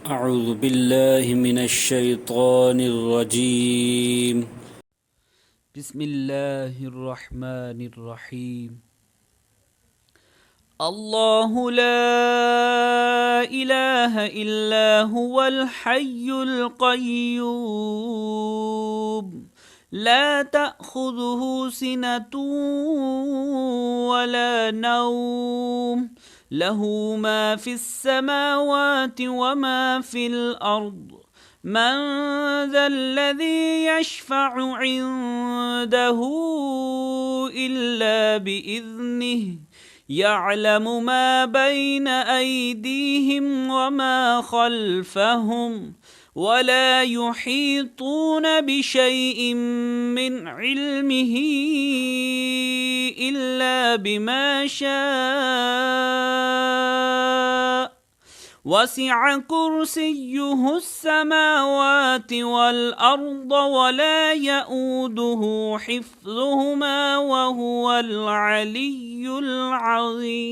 أعوذ بالله من الشيطان الرجيم. بسم الله الرحمن الرحيم. الله لا إله إلا هو الحي القيوم لا تأخذه سنة ولا نوم له ما في السماوات وما في الأرض من ذا الذي يشفع عنده إلا بإذنه يعلم ما بين أيديهم وما خلفهم ولا يحيطون بشيء من علمه إلا بما شاء وسع كرسيه السماوات والأرض ولا يئوده حفظهما وهو العلي العظيم.